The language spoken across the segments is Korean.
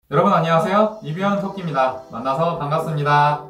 여러분 안녕하세요. 리뷰하는 토끼입니다. 만나서 반갑습니다.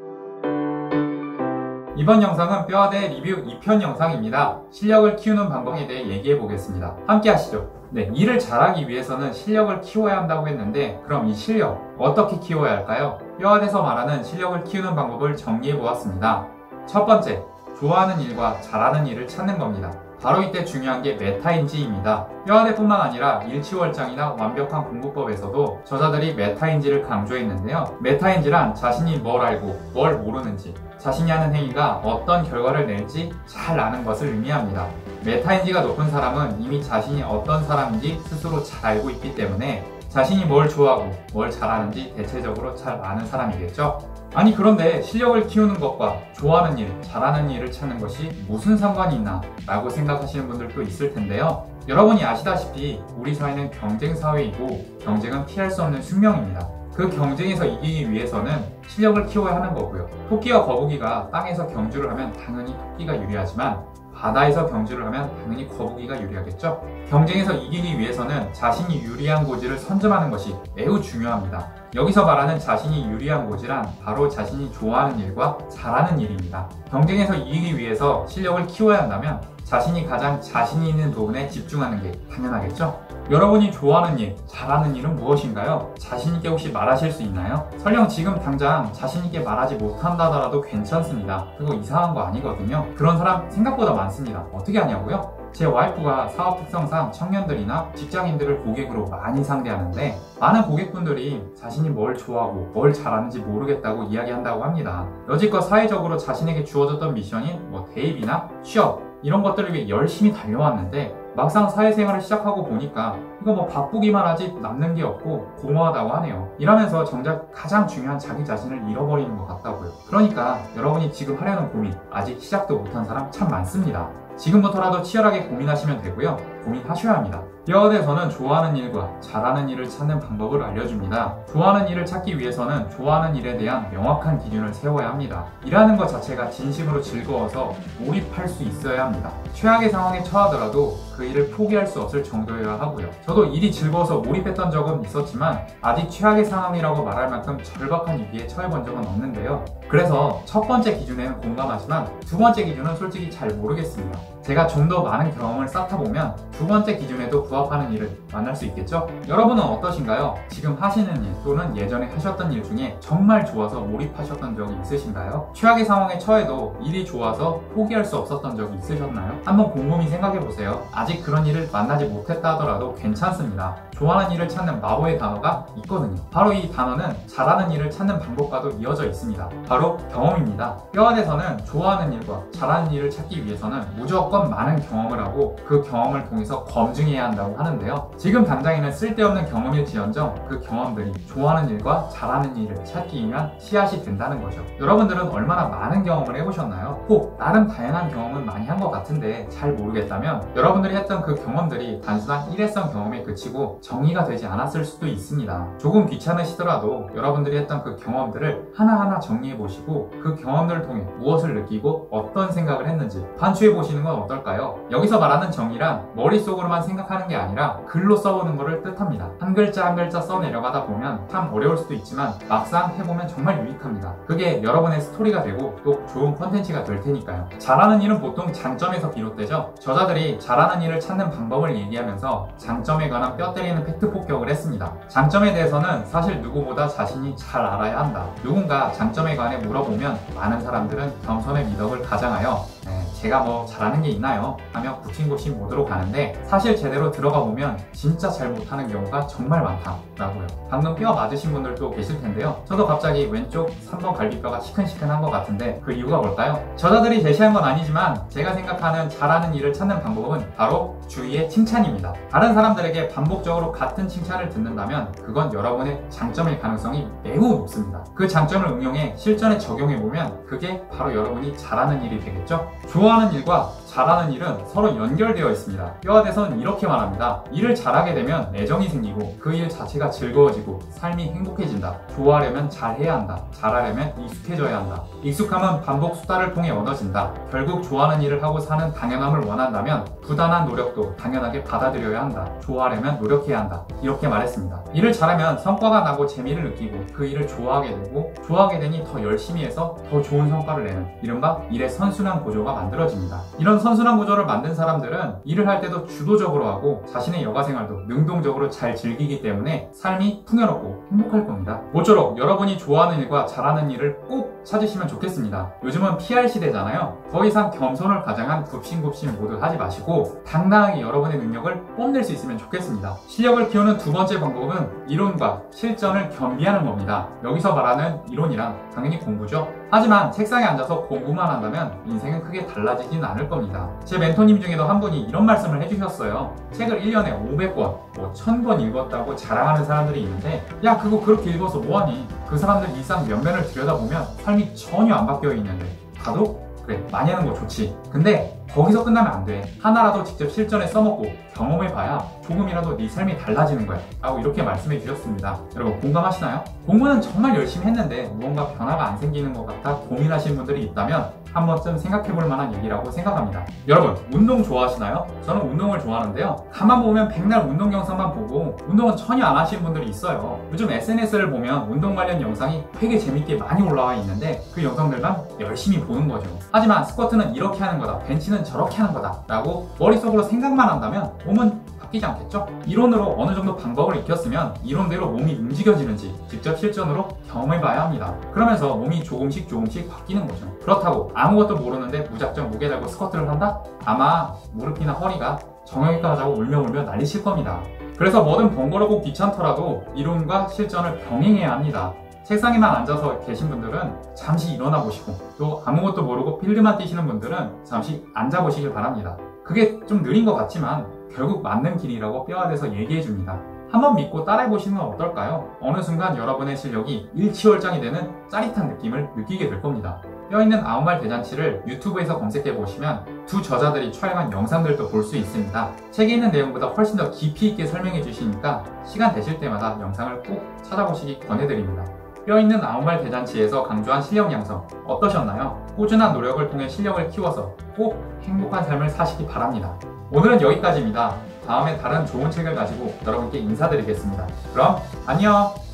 이번 영상은 뼈아대 리뷰 2편 영상입니다. 실력을 키우는 방법에 대해 얘기해 보겠습니다. 함께 하시죠. 네, 일을 잘하기 위해서는 실력을 키워야 한다고 했는데 그럼 이 실력 어떻게 키워야 할까요? 뼈아대에서 말하는 실력을 키우는 방법을 정리해 보았습니다. 첫 번째, 좋아하는 일과 잘하는 일을 찾는 겁니다. 바로 이때 중요한 게 메타인지입니다. 뼈아대뿐만 아니라 일치월장이나 완벽한 공부법에서도 저자들이 메타인지를 강조했는데요. 메타인지란 자신이 뭘 알고 뭘 모르는지, 자신이 하는 행위가 어떤 결과를 낼지 잘 아는 것을 의미합니다. 메타인지가 높은 사람은 이미 자신이 어떤 사람인지 스스로 잘 알고 있기 때문에 자신이 뭘 좋아하고 뭘 잘하는지 대체적으로 잘 아는 사람이겠죠. 아니 그런데 실력을 키우는 것과 좋아하는 일, 잘하는 일을 찾는 것이 무슨 상관이 있나 라고 생각하시는 분들도 있을 텐데요. 여러분이 아시다시피 우리 사회는 경쟁 사회이고 경쟁은 피할 수 없는 숙명입니다. 그 경쟁에서 이기기 위해서는 실력을 키워야 하는 거고요. 토끼와 거북이가 땅에서 경주를 하면 당연히 토끼가 유리하지만 바다에서 경주를 하면 당연히 거북이가 유리하겠죠? 경쟁에서 이기기 위해서는 자신이 유리한 고지를 선점하는 것이 매우 중요합니다. 여기서 말하는 자신이 유리한 고지란 바로 자신이 좋아하는 일과 잘하는 일입니다. 경쟁에서 이기기 위해서 실력을 키워야 한다면 자신이 가장 자신이 있는 부분에 집중하는 게 당연하겠죠? 여러분이 좋아하는 일, 잘하는 일은 무엇인가요? 자신있게 혹시 말하실 수 있나요? 설령 지금 당장 자신있게 말하지 못한다 하더라도 괜찮습니다. 그거 이상한 거 아니거든요. 그런 사람 생각보다 많습니다. 어떻게 하냐고요? 제 와이프가 사업 특성상 청년들이나 직장인들을 고객으로 많이 상대하는데 많은 고객분들이 자신이 뭘 좋아하고 뭘 잘하는지 모르겠다고 이야기한다고 합니다. 여지껏 사회적으로 자신에게 주어졌던 미션인 대입이나 취업 이런 것들을 위해 열심히 달려왔는데 막상 사회생활을 시작하고 보니까 이거 바쁘기만 하지 남는 게 없고 공허하다고 하네요. 이러면서 정작 가장 중요한 자기 자신을 잃어버리는 것 같다고요. 그러니까 여러분이 지금 하려는 고민 아직 시작도 못한 사람 참 많습니다. 지금부터라도 치열하게 고민하시면 되고요. 고민하셔야 합니다. 뼈아대에서는 좋아하는 일과 잘하는 일을 찾는 방법을 알려줍니다. 좋아하는 일을 찾기 위해서는 좋아하는 일에 대한 명확한 기준을 세워야 합니다. 일하는 것 자체가 진심으로 즐거워서 몰입할 수 있어야 합니다. 최악의 상황에 처하더라도 그 일을 포기할 수 없을 정도여야 하고요. 저도 일이 즐거워서 몰입했던 적은 있었지만 아직 최악의 상황이라고 말할 만큼 절박한 위기에 처해본 적은 없는데요. 그래서 첫 번째 기준에는 공감하지만 두 번째 기준은 솔직히 잘 모르겠습니다. 제가 좀 더 많은 경험을 쌓다 보면 두 번째 기준에도 부합하는 일을 만날 수 있겠죠? 여러분은 어떠신가요? 지금 하시는 일 또는 예전에 하셨던 일 중에 정말 좋아서 몰입하셨던 적이 있으신가요? 최악의 상황에 처해도 일이 좋아서 포기할 수 없었던 적이 있으셨나요? 한번 곰곰이 생각해보세요. 아직 그런 일을 만나지 못했다 하더라도 괜찮습니다. 좋아하는 일을 찾는 마법의 단어가 있거든요. 바로 이 단어는 잘하는 일을 찾는 방법과도 이어져 있습니다. 바로 경험입니다. 뼈아대에서는 좋아하는 일과 잘하는 일을 찾기 위해서는 무조건 많은 경험을 하고 그 경험을 통해서 검증해야 한다고 하는데요. 지금 당장에는 쓸데없는 경험일지언정 그 경험들이 좋아하는 일과 잘하는 일을 찾기 위한 씨앗이 된다는 거죠. 여러분들은 얼마나 많은 경험을 해보셨나요? 혹 나름 다양한 경험은 많이 한 것 같은데 잘 모르겠다면 여러분들이 했던 그 경험들이 단순한 일회성 경험에 그치고 정의가 되지 않았을 수도 있습니다. 조금 귀찮으시더라도 여러분들이 했던 그 경험들을 하나하나 정리해보시고 그 경험들을 통해 무엇을 느끼고 어떤 생각을 했는지 반추해보시는 건 어떨까요? 여기서 말하는 정의란 머릿속으로만 생각하는 게 아니라 글로 써보는 것을 뜻합니다. 한 글자 한 글자 써내려가다 보면 참 어려울 수도 있지만 막상 해보면 정말 유익합니다. 그게 여러분의 스토리가 되고 또 좋은 컨텐츠가 될 테니까요. 잘하는 일은 보통 장점에서 비롯되죠. 저자들이 잘하는 일을 찾는 방법을 얘기하면서 장점에 관한 뼈 때리는 팩트 폭격을 했습니다. 장점에 대해서는 사실 누구보다 자신이 잘 알아야 한다. 누군가 장점에 관해 물어보면 많은 사람들은 겸손의 미덕을 가장하여 제가 잘하는 게 있나요? 하며 구칭구칭 모드로 가는데 사실 제대로 들어가 보면 진짜 잘 못하는 경우가 정말 많다라고요. 방금 뼈 맞으신 분들도 계실 텐데요. 저도 갑자기 왼쪽 3번 갈비뼈가 시큰시큰한 것 같은데 그 이유가 뭘까요? 저자들이 제시한 건 아니지만 제가 생각하는 잘하는 일을 찾는 방법은 바로 주위의 칭찬입니다. 다른 사람들에게 반복적으로 같은 칭찬을 듣는다면 그건 여러분의 장점일 가능성이 매우 높습니다. 그 장점을 응용해 실전에 적용해보면 그게 바로 여러분이 잘하는 일이 되겠죠? 좋아하는 일과 잘하는 일은 서로 연결되어 있습니다. 뼈아대서는 이렇게 말합니다. 일을 잘하게 되면 애정이 생기고 그 일 자체가 즐거워지고 삶이 행복해진다. 좋아하려면 잘해야 한다. 잘하려면 익숙해져야 한다. 익숙함은 반복 수다를 통해 얻어진다. 결국 좋아하는 일을 하고 사는 당연함을 원한다면 부단한 노력도 당연하게 받아들여야 한다. 좋아하려면 노력해야 한다. 이렇게 말했습니다. 일을 잘하면 성과가 나고 재미를 느끼고 그 일을 좋아하게 되고 좋아하게 되니 더 열심히 해서 더 좋은 성과를 내는 이른바 일의 선순환 구조가 만들어집니다. 이런 선순환 구조를 만든 사람들은 일을 할 때도 주도적으로 하고 자신의 여가생활도 능동적으로 잘 즐기기 때문에 삶이 풍요롭고 행복할 겁니다. 모쪼록 여러분이 좋아하는 일과 잘하는 일을 꼭 찾으시면 좋겠습니다. 요즘은 PR 시대잖아요. 더 이상 겸손을 가장한 굽신굽신 모두 하지 마시고 당당하게 여러분의 능력을 뽐낼 수 있으면 좋겠습니다. 실력을 키우는 두 번째 방법은 이론과 실전을 겸비하는 겁니다. 여기서 말하는 이론이란 당연히 공부죠. 하지만 책상에 앉아서 공부만 한다면 인생은 크게 달라지진 않을 겁니다. 제 멘토님 중에도 한 분이 이런 말씀을 해주셨어요. 책을 1년에 500권, 1000권 읽었다고 자랑하는 사람들이 있는데 야 그거 그렇게 읽어서 뭐하니? 그 사람들 일상 면면을 들여다보면 삶이 전혀 안 바뀌어 있는데 가도? 그래 많이 하는 거 좋지. 근데 거기서 끝나면 안 돼. 하나라도 직접 실전에 써먹고 경험해봐야 조금이라도 네 삶이 달라지는 거야 라고 이렇게 말씀해 주셨습니다. 여러분 공감하시나요? 공부는 정말 열심히 했는데 무언가 변화가 안 생기는 것 같아 고민하시는 분들이 있다면 한 번쯤 생각해볼 만한 얘기라고 생각합니다. 여러분 운동 좋아하시나요? 저는 운동을 좋아하는데요. 가만 보면 백날 운동 영상만 보고 운동은 전혀 안 하시는 분들이 있어요. 요즘 SNS를 보면 운동 관련 영상이 되게 재밌게 많이 올라와 있는데 그 영상들만 열심히 보는 거죠. 하지만 스쿼트는 이렇게 하는 거다, 벤치는 저렇게 하는 거다 라고 머릿속으로 생각만 한다면 몸은 바뀌지 않겠죠? 이론으로 어느 정도 방법을 익혔으면 이론대로 몸이 움직여지는지 직접 실전으로 경험해봐야 합니다. 그러면서 몸이 조금씩 바뀌는 거죠. 그렇다고 아무것도 모르는데 무작정 무게 달고 스쿼트를 한다? 아마 무릎이나 허리가 정형외과 가자고 울며 난리칠 겁니다. 그래서 뭐든 번거롭고 귀찮더라도 이론과 실전을 병행해야 합니다. 책상에만 앉아서 계신 분들은 잠시 일어나 보시고 또 아무것도 모르고 필드만 뛰시는 분들은 잠시 앉아 보시길 바랍니다. 그게 좀 느린 것 같지만 결국 맞는 길이라고 뼈아대서 얘기해 줍니다. 한번 믿고 따라해 보시는 건 어떨까요? 어느 순간 여러분의 실력이 일취월장이 되는 짜릿한 느낌을 느끼게 될 겁니다. 뼈있는 9말 대잔치를 유튜브에서 검색해 보시면 두 저자들이 촬영한 영상들도 볼 수 있습니다. 책에 있는 내용보다 훨씬 더 깊이 있게 설명해 주시니까 시간 되실 때마다 영상을 꼭 찾아보시기 권해드립니다. 뼈있는 9말 대잔치에서 강조한 실력 양성 어떠셨나요? 꾸준한 노력을 통해 실력을 키워서 꼭 행복한 삶을 사시기 바랍니다. 오늘은 여기까지입니다. 다음에 다른 좋은 책을 가지고 여러분께 인사드리겠습니다. 그럼 안녕!